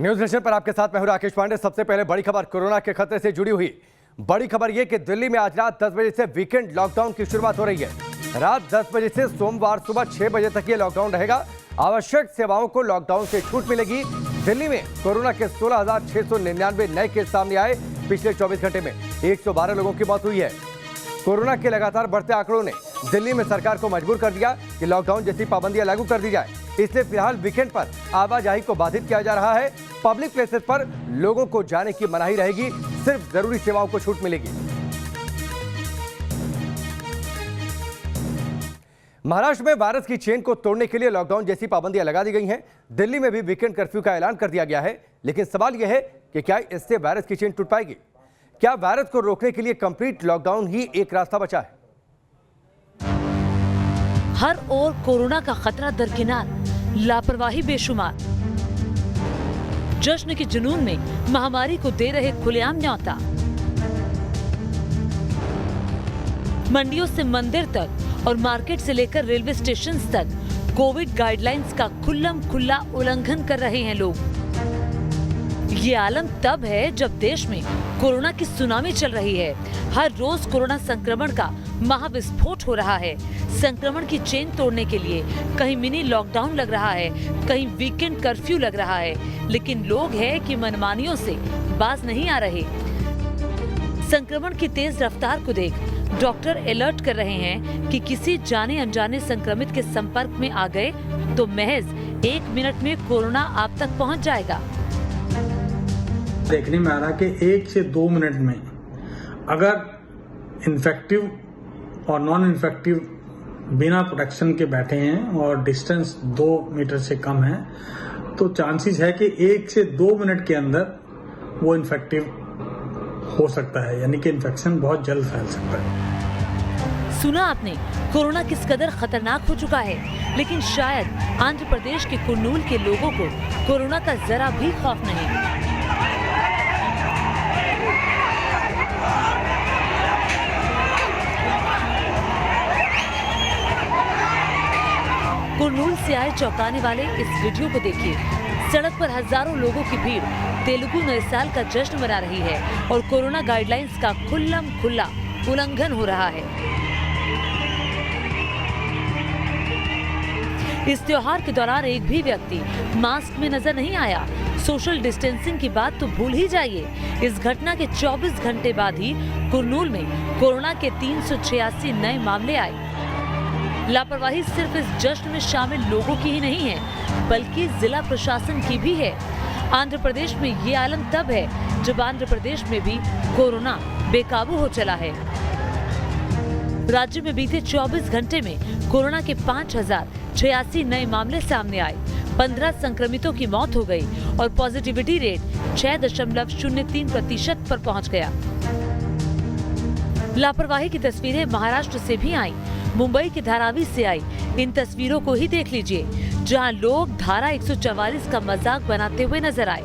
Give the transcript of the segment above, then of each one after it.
News nation पर आपके साथ मैं हूं राकेश पांडे। सबसे पहले बड़ी खबर कोरोना के खतरे से जुड़ी हुई बड़ी खबर यह कि दिल्ली में आज रात 10 बजे से वीकेंड लॉकडाउन की शुरुआत हो रही है। रात 10 बजे से सोमवार सुबह 6 बजे तक ये लॉकडाउन रहेगा। आवश्यक सेवाओं को लॉकडाउन से छूट मिलेगी। दिल्ली में कोरोना के 16,699 नए केस सामने आए। पिछले 24 घंटे में 112 लोगों की मौत हुई है। कोरोना के लगातार बढ़ते आंकड़ों ने दिल्ली में सरकार को मजबूर कर दिया कि लॉकडाउन जैसी पाबंदियां लागू कर दी जाए। इसलिए फिलहाल वीकेंड पर आवाजाही को बाधित किया जा रहा है। पब्लिक प्लेसेस पर लोगों को जाने की मनाही रहेगी। सिर्फ जरूरी सेवाओं को छूट मिलेगी। महाराष्ट्र में वायरस की चेन को तोड़ने के लिए लॉकडाउन जैसी पाबंदियां लगा दी गई हैं। दिल्ली में भी वीकेंड कर्फ्यू का ऐलान कर दिया गया है। लेकिन सवाल यह है कि क्या इससे वायरस की चेन टूट पाएगी? क्या वायरस को रोकने के लिए कंप्लीट लॉकडाउन ही एक रास्ता बचा है? हर ओर कोरोना का खतरा दरकिनार, लापरवाही बेशुमार। जश्न के जुनून में महामारी को दे रहे खुलेआम न्योता। मंडियों से मंदिर तक और मार्केट से लेकर रेलवे स्टेशन तक कोविड गाइडलाइंस का खुल्लम खुल्ला उल्लंघन कर रहे हैं लोग। ये आलम तब है जब देश में कोरोना की सुनामी चल रही है। हर रोज कोरोना संक्रमण का महाविस्फोट हो रहा है। संक्रमण की चेन तोड़ने के लिए कहीं मिनी लॉकडाउन लग रहा है, कहीं वीकेंड कर्फ्यू लग रहा है। लेकिन लोग हैं कि मनमानियों से बाज नहीं आ रहे। संक्रमण की तेज रफ्तार को देख डॉक्टर अलर्ट कर रहे हैं कि किसी जाने अनजाने संक्रमित के संपर्क में आ गए तो महज 1 मिनट में कोरोना आप तक पहुंच जाएगा। देखने में आ रहा कि 1 से 2 मिनट में अगर इन्फेक्टिव और नॉन इन्फेक्टिव बिना प्रोटेक्शन के बैठे हैं और डिस्टेंस 2 मीटर से कम है तो चांसेस है कि 1 से 2 मिनट के अंदर वो इन्फेक्टिव हो सकता है, यानी कि इन्फेक्शन बहुत जल्द फैल सकता है। सुना आपने कोरोना किस कदर खतरनाक हो चुका है, लेकिन शायद आंध्र प्रदेश के कुर्नूल के लोगों को कोरोना का जरा भी खौफ नहीं। कुर्नूल से आए चौंकाने वाले इस वीडियो को देखिए। सड़क पर हजारों लोगों की भीड़ तेलुगु नए साल का जश्न मना रही है और कोरोना गाइडलाइंस का खुल्लम खुल्ला उल्लंघन हो रहा है। इस त्योहार के दौरान एक भी व्यक्ति मास्क में नजर नहीं आया। सोशल डिस्टेंसिंग की बात तो भूल ही जाइए। इस घटना के 24 घंटे बाद ही कुर्नूल में कोरोना के 386 नए मामले आए। लापरवाही सिर्फ इस जश्न में शामिल लोगों की ही नहीं है, बल्कि जिला प्रशासन की भी है। आंध्र प्रदेश में ये आलम तब है जब आंध्र प्रदेश में भी कोरोना बेकाबू हो चला है। राज्य में बीते 24 घंटे में कोरोना के 5,086 नए मामले सामने आए। 15 संक्रमितों की मौत हो गई और पॉजिटिविटी रेट 6.03% पर पहुंच गया। लापरवाही की तस्वीरें महाराष्ट्र से भी आई। मुंबई के धारावी से आई इन तस्वीरों को ही देख लीजिए, जहां लोग धारा 144 का मजाक बनाते हुए नजर आए।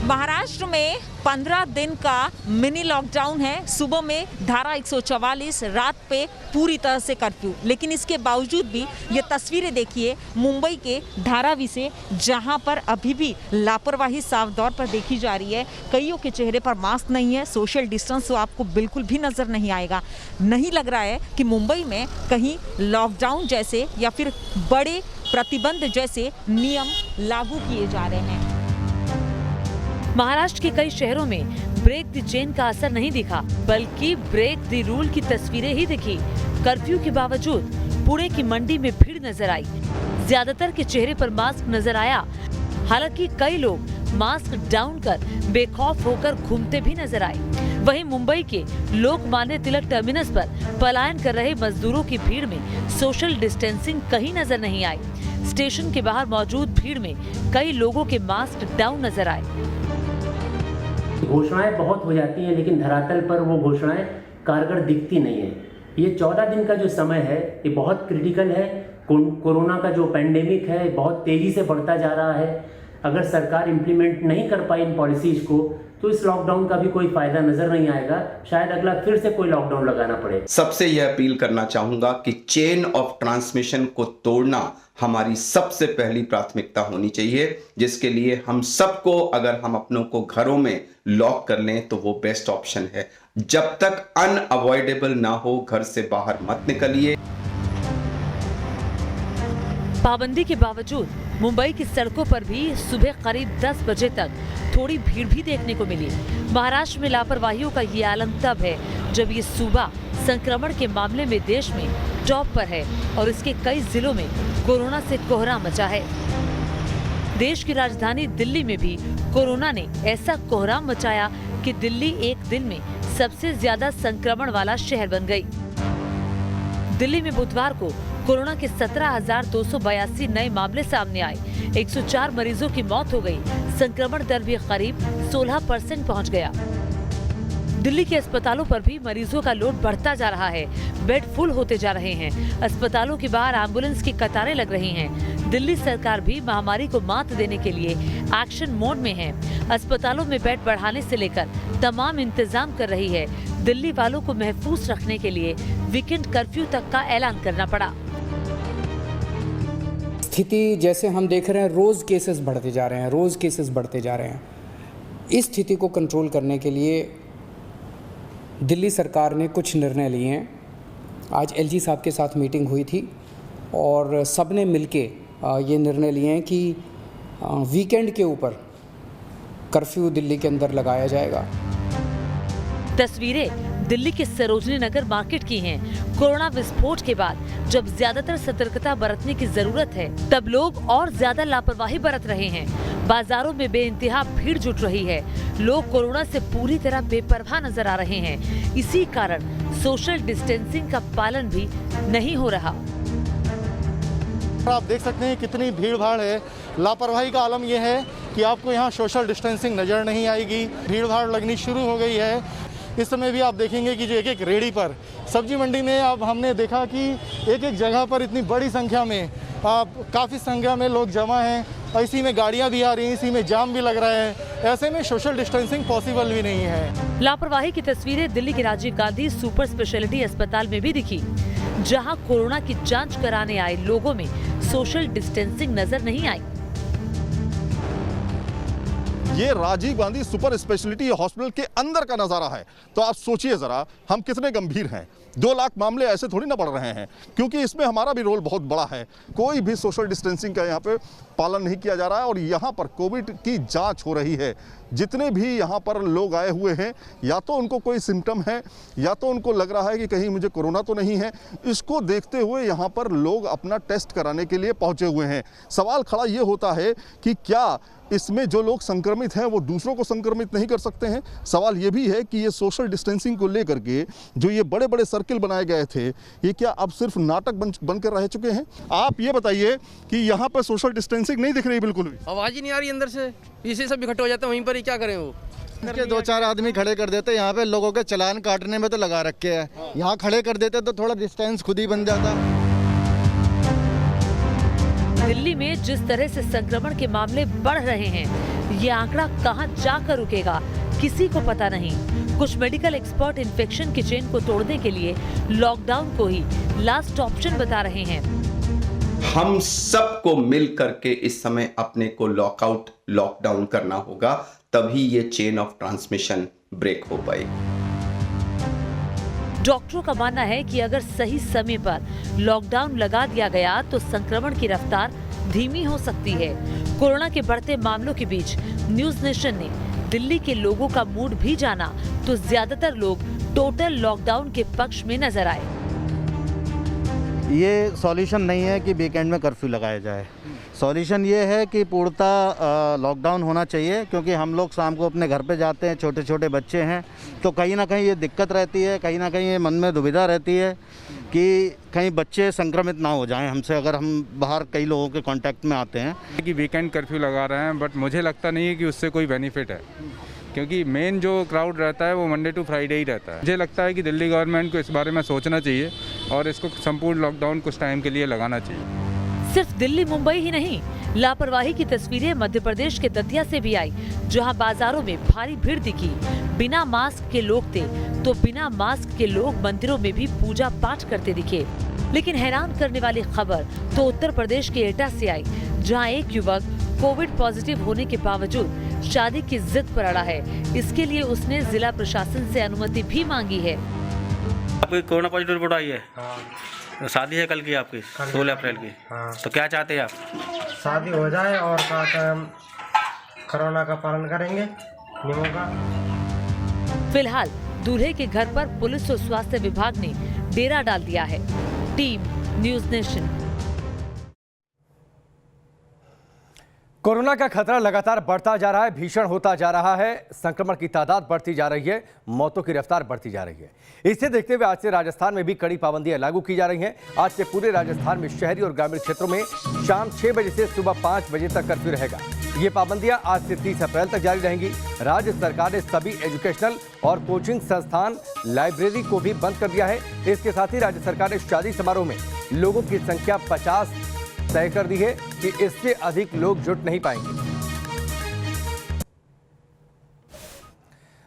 महाराष्ट्र में 15 दिन का मिनी लॉकडाउन है। सुबह में धारा 144, रात पे पूरी तरह से कर्फ्यू। लेकिन इसके बावजूद भी ये तस्वीरें देखिए मुंबई के धारावी से, जहां पर अभी भी लापरवाही साफ तौर पर देखी जा रही है। कईयों के चेहरे पर मास्क नहीं है, सोशल डिस्टेंस तो आपको बिल्कुल भी नजर नहीं आएगा। नहीं लग रहा है कि मुंबई में कहीं लॉकडाउन जैसे या फिर बड़े प्रतिबंध जैसे नियम लागू किए जा रहे हैं। महाराष्ट्र के कई शहरों में ब्रेक द चेन का असर नहीं दिखा, बल्कि ब्रेक द रूल की तस्वीरें ही दिखी। कर्फ्यू के बावजूद पुणे की मंडी में भीड़ नजर आई। ज्यादातर के चेहरे पर मास्क नजर आया। हालांकि कई लोग मास्क डाउन कर बेखौफ होकर घूमते भी नजर आए। वहीं मुंबई के लोकमान्य तिलक टर्मिनस पर पलायन कर रहे मजदूरों की भीड़ में सोशल डिस्टेंसिंग कहीं नजर नहीं आई। स्टेशन के बाहर मौजूद भीड़ में कई लोगों के मास्क डाउन नजर आए। घोषणाएं बहुत हो जाती हैं, लेकिन धरातल पर वो घोषणाएं कारगर दिखती नहीं है। ये 14 दिन का जो समय है ये बहुत क्रिटिकल है। कोरोना का जो पेंडेमिक है बहुत तेजी से बढ़ता जा रहा है। अगर सरकार इम्प्लीमेंट नहीं कर पाई इन पॉलिसीज को तो इस लॉकडाउन का भी कोई फायदा नजर नहीं आएगा। शायद अगला फिर से कोई लॉकडाउन लगाना पड़े। सबसे यह अपील करना चाहूंगा कि चेन ऑफ ट्रांसमिशन को तोड़ना हमारी सबसे पहली प्राथमिकता होनी चाहिए, जिसके लिए हम सबको, अगर हम अपनों को घरों में लॉक कर लें तो वो बेस्ट ऑप्शन है। जब तक अनअवॉइडेबल ना हो, घर से बाहर मत निकलिए। पाबंदी के बावजूद मुंबई की सड़कों पर भी सुबह करीब 10 बजे तक थोड़ी भीड़ भी देखने को मिली। महाराष्ट्र में लापरवाहियों का ये आलम तब है जब ये सूबा संक्रमण के मामले में देश में टॉप पर है और इसके कई जिलों में कोरोना से कोहरा मचा है। देश की राजधानी दिल्ली में भी कोरोना ने ऐसा कोहराम मचाया कि दिल्ली एक दिन में सबसे ज्यादा संक्रमण वाला शहर बन गई। दिल्ली में बुधवार को कोरोना के 17,282 नए मामले सामने आए। 104 मरीजों की मौत हो गई। संक्रमण दर भी करीब 16% पहुंच गया। दिल्ली के अस्पतालों पर भी मरीजों का लोड बढ़ता जा रहा है। बेड फुल होते जा रहे हैं। अस्पतालों के बाहर एम्बुलेंस की कतारें लग रही हैं। दिल्ली सरकार भी महामारी को मात देने के लिए एक्शन मोड में है। अस्पतालों में बेड बढ़ाने से लेकर तमाम इंतजाम कर रही है। दिल्ली वालों को महफूज रखने के लिए वीकेंड कर्फ्यू तक का ऐलान करना पड़ा। स्थिति जैसे हम देख रहे हैं, रोज़ केसेस बढ़ते जा रहे हैं। इस स्थिति को कंट्रोल करने के लिए दिल्ली सरकार ने कुछ निर्णय लिए हैं। आज एलजी साहब के साथ मीटिंग हुई थी और सब ने मिलके ये निर्णय लिए हैं कि वीकेंड के ऊपर कर्फ्यू दिल्ली के अंदर लगाया जाएगा। तस्वीरें दिल्ली के सरोजनी नगर मार्केट की हैं। कोरोना विस्फोट के बाद जब ज्यादातर सतर्कता बरतने की जरूरत है, तब लोग और ज्यादा लापरवाही बरत रहे हैं। बाजारों में बेइंतहा भीड़ जुट रही है। लोग कोरोना से पूरी तरह बेपरवाह नजर आ रहे हैं। इसी कारण सोशल डिस्टेंसिंग का पालन भी नहीं हो रहा। आप देख सकते हैं कितनी भीड़ भाड़ है। लापरवाही का आलम यह है कि आपको यहाँ सोशल डिस्टेंसिंग नज़र नहीं आएगी। भीड़ भाड़ लगनी शुरू हो गई है। इस समय भी आप देखेंगे कि जो एक एक रेडी पर, सब्जी मंडी में अब हमने देखा कि एक एक जगह पर इतनी बड़ी संख्या में, काफ़ी संख्या में लोग जमा हैं। इसी में गाड़ियाँ भी आ रही हैं, इसी में जाम भी लग रहा है। ऐसे में सोशल डिस्टेंसिंग पॉसिबल भी नहीं है। लापरवाही की तस्वीरें दिल्ली के राजीव गांधी सुपर स्पेशलिटी अस्पताल में भी दिखी, जहां कोरोना की जांच कराने आए लोगों में सोशल डिस्टेंसिंग नजर नहीं आई। ये Rajiv Gandhi super speciality hospital के अंदर का नज़ारा है। तो आप सोचिए ज़रा, हम कितने गंभीर हैं। 2 लाख मामले ऐसे थोड़ी ना बढ़ रहे हैं, क्योंकि इसमें हमारा भी रोल बहुत बड़ा है। कोई भी सोशल डिस्टेंसिंग का यहाँ पे पालन नहीं किया जा रहा है और यहाँ पर कोविड की जांच हो रही है। जितने भी यहाँ पर लोग आए हुए हैं, या तो उनको कोई सिम्टम है, या तो उनको लग रहा है कि कहीं मुझे कोरोना तो नहीं है। इसको देखते हुए यहाँ पर लोग अपना टेस्ट कराने के लिए पहुँचे हुए हैं। सवाल खड़ा ये होता है कि क्या इसमें जो लोग संक्रमित हैं वो दूसरों को संक्रमित नहीं कर सकते हैं? सवाल ये भी है कि ये सोशल डिस्टेंसिंग को लेकर के जो ये बड़े बड़े सर्किल बनाए गए थे, ये क्या अब सिर्फ नाटक बनकर रह चुके हैं? आप ये बताइए कि यहाँ पर सोशल डिस्टेंसिंग नहीं दिख रही बिल्कुल भी। आवाज़ ही नहीं आ रही अंदर से, इसी सब इकट्ठे हो जाते हैं वहीं पर ही, क्या करें वो? 2-4 आदमी खड़े कर देते, यहाँ पे लोगों के चालान काटने में तो लगा रखे हैं। यहाँ खड़े कर देते तो थोड़ा डिस्टेंस खुद ही बन जाता। दिल्ली में जिस तरह से संक्रमण के मामले बढ़ रहे हैं, ये आंकड़ा कहां जाकर रुकेगा किसी को पता नहीं। कुछ मेडिकल एक्सपर्ट इन्फेक्शन की चेन को तोड़ने के लिए लॉकडाउन को ही लास्ट ऑप्शन बता रहे हैं। हम सबको मिल करके इस समय अपने को लॉकआउट, लॉकडाउन करना होगा, तभी ये चेन ऑफ ट्रांसमिशन ब्रेक हो पाएगी। डॉक्टरों का मानना है कि अगर सही समय पर लॉकडाउन लगा दिया गया तो संक्रमण की रफ्तार धीमी हो सकती है। कोरोना के बढ़ते मामलों के बीच न्यूज नेशन ने दिल्ली के लोगों का मूड भी जाना तो ज्यादातर लोग टोटल लॉकडाउन के पक्ष में नजर आए। ये सॉल्यूशन नहीं है कि वीकेंड में कर्फ्यू लगाया जाए। सॉल्यूशन ये है कि पूर्णतः लॉकडाउन होना चाहिए, क्योंकि हम लोग शाम को अपने घर पे जाते हैं, छोटे छोटे बच्चे हैं, तो कहीं ना कहीं ये दिक्कत रहती है, कहीं ना कहीं ये मन में दुविधा रहती है कि कहीं बच्चे संक्रमित ना हो जाएं हमसे, अगर हम बाहर कई लोगों के कांटेक्ट में आते हैं। कि वीकेंड कर्फ्यू लगा रहे हैं, बट मुझे लगता नहीं है कि उससे कोई बेनिफिट है, क्योंकि मेन जो क्राउड रहता है वो मंडे टू फ्राइडे ही रहता है। मुझे लगता है कि दिल्ली गवर्नमेंट को इस बारे में सोचना चाहिए और इसको संपूर्ण लॉकडाउन कुछ टाइम के लिए लगाना चाहिए। सिर्फ दिल्ली मुंबई ही नहीं, लापरवाही की तस्वीरें मध्य प्रदेश के दतिया से भी आई, जहां बाजारों में भारी भीड़ दिखी। बिना मास्क के लोग थे तो बिना मास्क के लोग मंदिरों में भी पूजा पाठ करते दिखे। लेकिन हैरान करने वाली खबर तो उत्तर प्रदेश के एटा से आई, जहां एक युवक कोविड पॉजिटिव होने के बावजूद शादी की जिद पर अड़ा है। इसके लिए उसने जिला प्रशासन से अनुमति भी मांगी है। आपकी कोरोना पॉजिटिव रिपोर्ट आई है? हाँ। शादी है कल की आपकी 16 अप्रैल की। हाँ। तो क्या चाहते हैं आप? शादी हो जाए और कोरोना का पालन करेंगे नियमों का। फिलहाल दूल्हे के घर पर पुलिस और स्वास्थ्य विभाग ने डेरा डाल दिया है। Team news nation. कोरोना का खतरा लगातार बढ़ता जा रहा है, भीषण होता जा रहा है। संक्रमण की तादाद बढ़ती जा रही है, मौतों की रफ्तार बढ़ती जा रही है। इसे देखते हुए आज से राजस्थान में भी कड़ी पाबंदियां लागू की जा रही हैं। आज से पूरे राजस्थान में शहरी और ग्रामीण क्षेत्रों में शाम 6 बजे से सुबह 5 बजे तक कर्फ्यू रहेगा। ये पाबंदियां आज से 30 अप्रैल तक जारी रहेंगी। राज्य सरकार ने सभी एजुकेशनल और कोचिंग संस्थान, लाइब्रेरी को भी बंद कर दिया है। इसके साथ ही राज्य सरकार ने शादी समारोह में लोगों की संख्या 50 तय कर दी है कि इससे अधिक लोग जुट नहीं पाएंगे।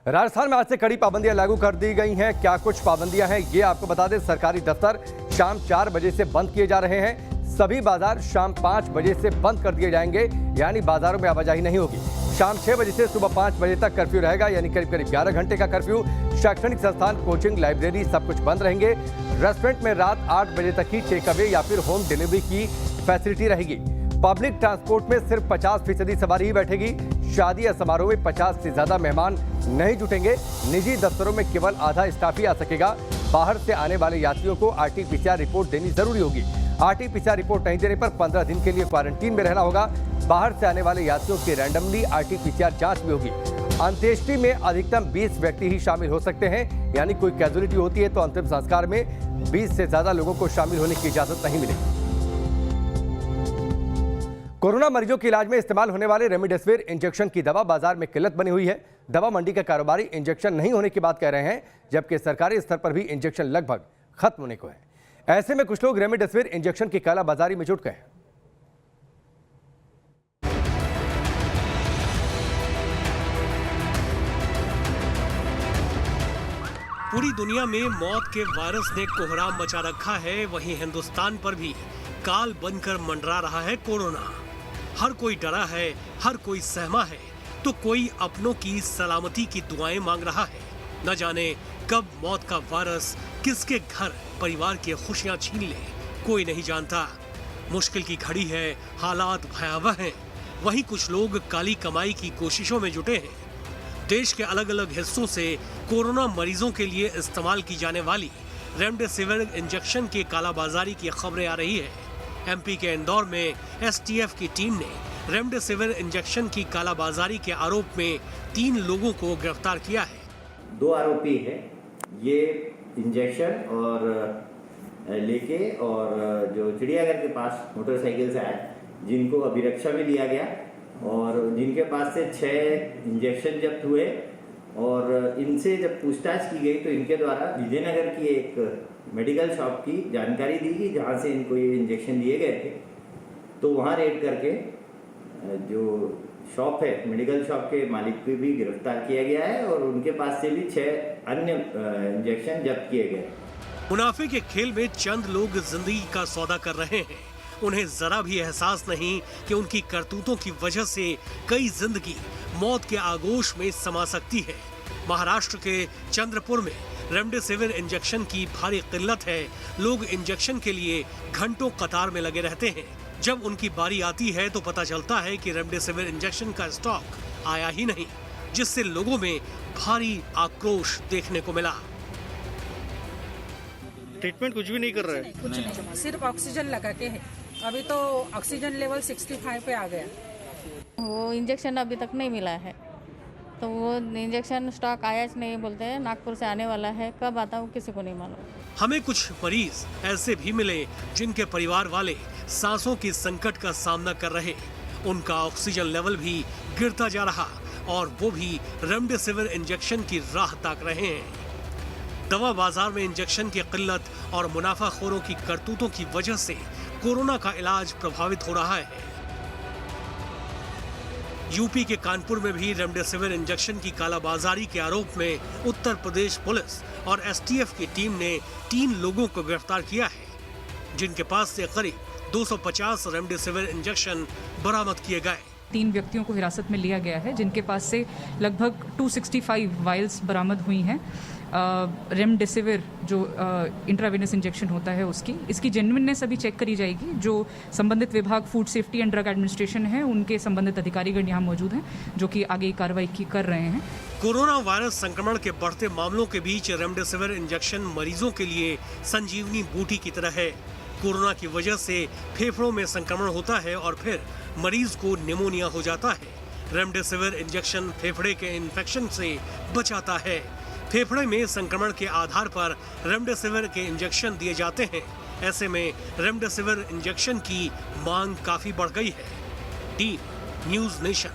राजस्थान में आज से कड़ी पाबंदियां लागू कर दी गई हैं। क्या कुछ पाबंदियां हैं ये आपको बता दें। सरकारी दफ्तर शाम 4 बजे से बंद किए जा रहे हैं। सभी बाजार शाम 5 बजे से बंद कर दिए जाएंगे, यानी बाजारों में आवाजाही नहीं होगी। शाम 6 बजे से सुबह 5 बजे तक कर्फ्यू रहेगा, यानी करीब 11 घंटे का कर्फ्यू। शैक्षणिक संस्थान, कोचिंग, लाइब्रेरी सब कुछ बंद रहेंगे। रेस्टोरेंट में रात 8 बजे तक ही टेक अवे या फिर होम डिलीवरी की फैसिलिटी रहेगी। पब्लिक ट्रांसपोर्ट में सिर्फ 50% सवारी ही बैठेगी। शादी या समारोह में 50 से ज्यादा मेहमान नहीं जुटेंगे। निजी दफ्तरों में केवल आधा स्टाफ ही आ सकेगा। बाहर से आने वाले यात्रियों को RT-PCR रिपोर्ट देनी जरूरी होगी। RT-PCR रिपोर्ट नहीं देने पर 15 दिन के लिए क्वारंटीन में रहना होगा। बाहर से आने वाले यात्रियों की रैंडमली RT-PCR जांच भी होगी। अंत्येष्टि में अधिकतम 20 व्यक्ति ही शामिल हो सकते हैं, यानी कोई कैजुअलिटी होती है तो अंतिम संस्कार में 20 से ज्यादा लोगों को शामिल होने की इजाजत नहीं मिलेगी। कोरोना मरीजों के इलाज में इस्तेमाल होने वाले रेमडेसिविर इंजेक्शन की दवा बाजार में किल्लत बनी हुई है। दवा मंडी के कारोबारी इंजेक्शन नहीं होने की बात कह रहे हैं, जबकि सरकारी स्तर पर भी इंजेक्शन लगभग खत्म होने को है। ऐसे में कुछ लोग रेमडेसिविर इंजेक्शन की कालाबाजारी में जुट गए हैं। पूरी दुनिया में मौत के वायरस ने कोहराम मचा रखा है, वहीं हिंदुस्तान पर भी काल बनकर मंडरा रहा है कोरोना। हर कोई डरा है, हर कोई सहमा है, तो कोई अपनों की सलामती की दुआएं मांग रहा है। न जाने कब मौत का वायरस किसके घर परिवार की खुशियां छीन ले, कोई नहीं जानता। मुश्किल की घड़ी है, हालात भयावह हैं। वहीं कुछ लोग काली कमाई की कोशिशों में जुटे हैं। देश के अलग अलग हिस्सों से कोरोना मरीजों के लिए इस्तेमाल की जाने वाली रेमडेसिविर इंजेक्शन की कालाबाजारी की खबरें आ रही है। MP के इंदौर में STF की टीम ने रेमडेसिविर इंजेक्शन की कालाबाजारी के आरोप में 3 लोगों को गिरफ्तार किया है। 2 आरोपी है ये इंजेक्शन और लेके और जो चिड़ियाघर के पास मोटरसाइकिल से आए, जिनको अभिरक्षा में लिया गया और जिनके पास से 6 इंजेक्शन जब्त हुए। और इनसे जब पूछताछ की गई तो इनके द्वारा विजयनगर की एक मेडिकल शॉप की जानकारी दी गई, जहां से इनको ये इंजेक्शन दिए गए थे। तो वहां रेड करके जो शॉप है, मेडिकल शॉप के मालिक को भी गिरफ्तार किया गया है और उनके पास से भी 6 अन्य इंजेक्शन जब्त किए गए। मुनाफे के खेल में चंद लोग जिंदगी का सौदा कर रहे हैं। उन्हें जरा भी एहसास नहीं कि उनकी करतूतों की वजह से कई जिंदगी मौत के आगोश में समा सकती है। महाराष्ट्र के चंद्रपुर में रेमडेसिविर इंजेक्शन की भारी किल्लत है। लोग इंजेक्शन के लिए घंटों कतार में लगे रहते हैं। जब उनकी बारी आती है तो पता चलता है कि रेमडेसिविर इंजेक्शन का स्टॉक आया ही नहीं, जिससे लोगों में भारी आक्रोश देखने को मिला। ट्रीटमेंट कुछ भी नहीं कर रहा है, कुछ नहीं, सिर्फ ऑक्सीजन लगा के है। अभी तो ऑक्सीजन लेवल 65 पे आ गया। वो इंजेक्शन अभी तक नहीं मिला है, तो वो इंजेक्शन स्टॉक आया नहीं बोलते हैं। नागपुर से आने वाला है, कब आता वो किसी को नहीं मालूम। हमें कुछ मरीज ऐसे भी मिले जिनके परिवार वाले सांसों की संकट का सामना कर रहे। उनका ऑक्सीजन लेवल भी गिरता जा रहा और वो भी रेमडेसिविर इंजेक्शन की राह ताक रहे हैं। दवा बाजार में इंजेक्शन की किल्लत और मुनाफाखोरों की करतूतों की वजह से कोरोना का इलाज प्रभावित हो रहा है। यूपी के कानपुर में भी रेमडेसिविर इंजेक्शन की कालाबाजारी के आरोप में उत्तर प्रदेश पुलिस और एसटीएफ की टीम ने 3 लोगों को गिरफ्तार किया है, जिनके पास से करीब 250 रेमडेसिविर इंजेक्शन बरामद किए गए। 3 व्यक्तियों को हिरासत में लिया गया है, जिनके पास से लगभग 265 वायल्स बरामद हुई हैं रेमडेसिविर जो इंट्रावेनस इंजेक्शन होता है उसकी। इसकी जेन्युइननेस अभी चेक करी जाएगी। जो संबंधित विभाग food safety and drug administration है, उनके संबंधित अधिकारीगण यहाँ मौजूद हैं जो कि आगे कार्रवाई कर रहे हैं। कोरोना वायरस संक्रमण के बढ़ते मामलों के बीच रेमडेसिविर इंजेक्शन मरीजों के लिए संजीवनी बूटी की तरह है। कोरोना की वजह से फेफड़ों में संक्रमण होता है और फिर मरीज को निमोनिया हो जाता है। रेमडेसिविर इंजेक्शन फेफड़े के इन्फेक्शन से बचाता है। फेफड़े में संक्रमण के आधार पर रेमडेसिविर के इंजेक्शन दिए जाते हैं। ऐसे में रेमडेसिविर इंजेक्शन की मांग काफी बढ़ गई है। Team news nation.